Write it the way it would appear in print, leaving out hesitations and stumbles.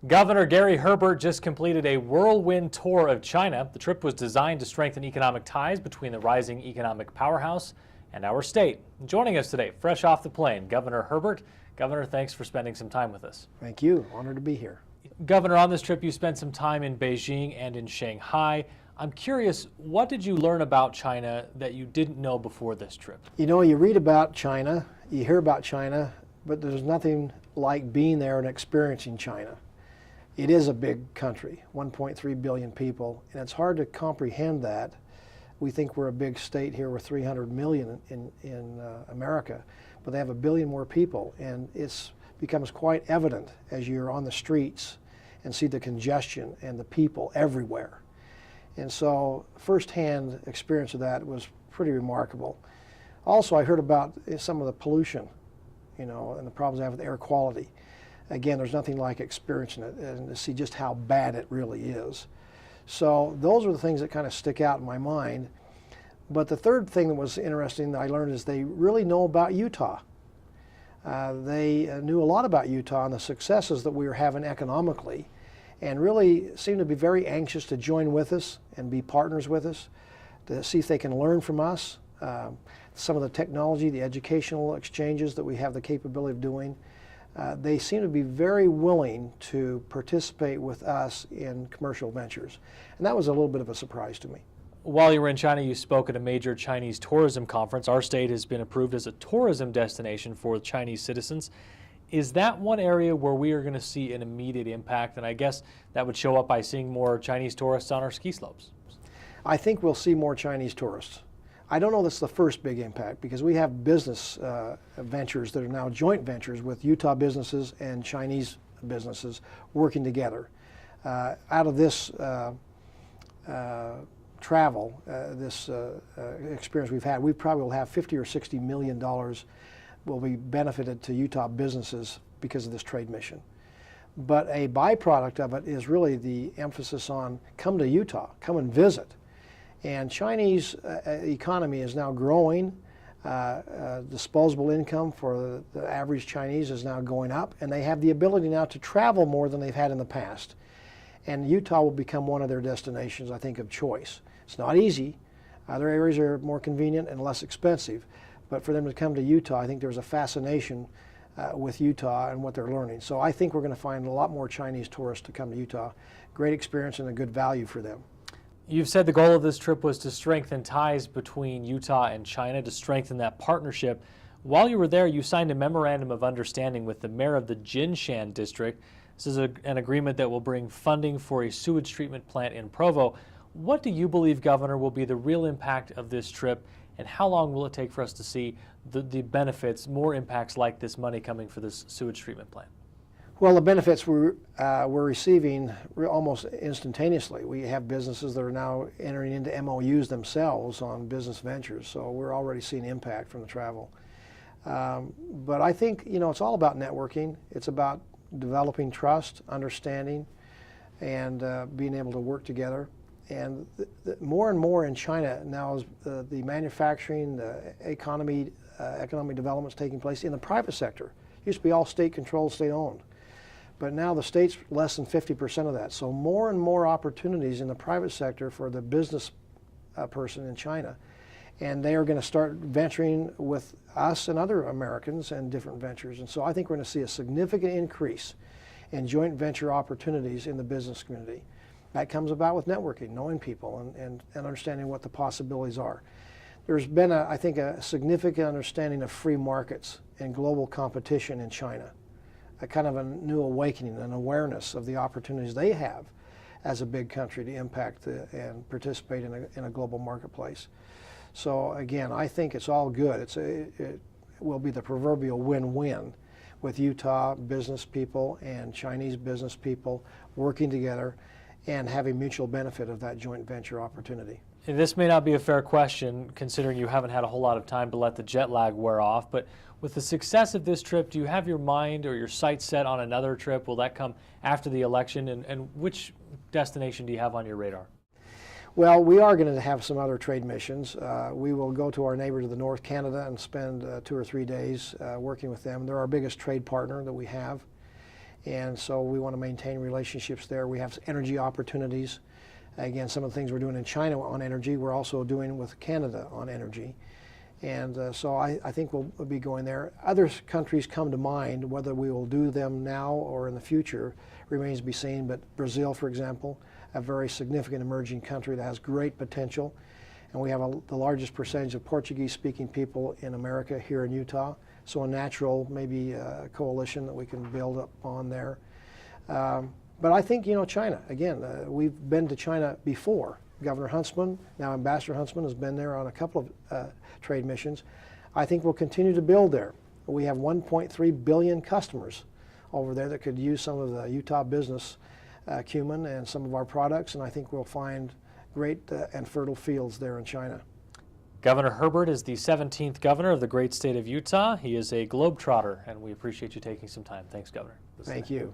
Governor Gary Herbert just completed a whirlwind tour of China. The trip was designed to strengthen economic ties between the rising economic powerhouse and our state. Joining us today, fresh off the plane, Governor Herbert. Governor, thanks for spending some time with us. Thank you. Honored to be here. Governor, on this trip you spent some time in Beijing and in Shanghai. I'm curious, what did you learn about China that you didn't know before this trip? You know, you read about China, you hear about China, but there's nothing like being there and experiencing China. It is a big country, 1.3 billion people, and it's hard to comprehend that. We think we're a big state here with 300 million in America, but they have 1 billion more people, and it becomes quite evident as you're on the streets and see the congestion and the people everywhere. And so firsthand experience of that was pretty remarkable. Also, I heard about some of the pollution, you know, and the problems they have with air quality. Again, there's nothing like experiencing it and to see just how bad it really is. So those are the things that kind of stick out in my mind. But the third thing that was interesting that I learned is they really know about Utah. They knew a lot about Utah and the successes that we were having economically, and really seemed to be very anxious to join with us and be partners with us, to see if they can learn from us. Some of the technology, the educational exchanges that we have the capability of doing. They seem to be very willing to participate with us in commercial ventures. And that was a little bit of a surprise to me. While you were in China, you spoke at a major Chinese tourism conference. Our state has been approved as a tourism destination for Chinese citizens. Is that one area where we are going to see an immediate impact? And I guess that would show up by seeing more Chinese tourists on our ski slopes. I think we'll see more Chinese tourists. I don't know that's the first big impact because we have business ventures that are now joint ventures with Utah businesses and Chinese businesses working together. Out of this travel, this experience we've had, we probably will have $50 or $60 million will be benefited to Utah businesses because of this trade mission. But a byproduct of it is really the emphasis on come to Utah, come and visit. And Chinese economy is now growing. Disposable income for the average Chinese is now going up, and they have the ability now to travel more than they've had in the past. And Utah will become one of their destinations, I think, of choice. It's not easy. Other areas are more convenient and less expensive. But for them to come to Utah, I think there's a fascination with Utah and what they're learning. So I think we're going to find a lot more Chinese tourists to come to Utah. Great experience and a good value for them. You've said the goal of this trip was to strengthen ties between Utah and China, to strengthen that partnership. While you were there, you signed a memorandum of understanding with the mayor of the Jinshan district. This is an agreement that will bring funding for a sewage treatment plant in Provo. What do you believe, Governor, will be the real impact of this trip, and how long will it take for us to see the benefits, more impacts like this money coming for this sewage treatment plant? Well, the benefits we're receiving almost instantaneously. We have businesses that are now entering into MOUs themselves on business ventures, so we're already seeing impact from the travel. But I think, you know, it's all about networking. It's about developing trust, understanding, and being able to work together. And more and more in China now is the manufacturing, the economic development is taking place in the private sector. It used to be all state-controlled, state-owned. But now the state's less than 50% of that. So more and more opportunities in the private sector for the business person in China. And they are going to start venturing with us and other Americans and different ventures. And so I think we're going to see a significant increase in joint venture opportunities in the business community. That comes about with networking, knowing people, and understanding what the possibilities are. There's been, I think, a significant understanding of free markets and global competition in China. A kind of a new awakening, an awareness of the opportunities they have as a big country to impact and participate in a global marketplace. So again, I think it's all good. It will be the proverbial win-win with Utah business people and Chinese business people working together and having mutual benefit of that joint venture opportunity. And this may not be a fair question, considering you haven't had a whole lot of time to let the jet lag wear off, but with the success of this trip, do you have your mind or your sights set on another trip? Will that come after the election? And which destination do you have on your radar? Well, we are going to have some other trade missions. We will go to our neighbor to the north, Canada, and spend 2 or 3 days working with them. They're our biggest trade partner that we have. And so we want to maintain relationships there. We have energy opportunities. Again, some of the things we're doing in China on energy, we're also doing with Canada on energy. And so I think we'll be going there. Other countries come to mind. Whether we will do them now or in the future remains to be seen. But Brazil, for example, a very significant emerging country that has great potential. And we have the largest percentage of Portuguese-speaking people in America here in Utah. So a natural, maybe coalition that we can build up on there. But I think, China, again, we've been to China before. Governor Huntsman, now Ambassador Huntsman, has been there on a couple of trade missions. I think we'll continue to build there. We have 1.3 billion customers over there that could use some of the Utah business cumin and some of our products, and I think we'll find great and fertile fields there in China. Governor Herbert is the 17th governor of the great state of Utah. He is a globetrotter, and we appreciate you taking some time. Thanks, Governor. Thank you.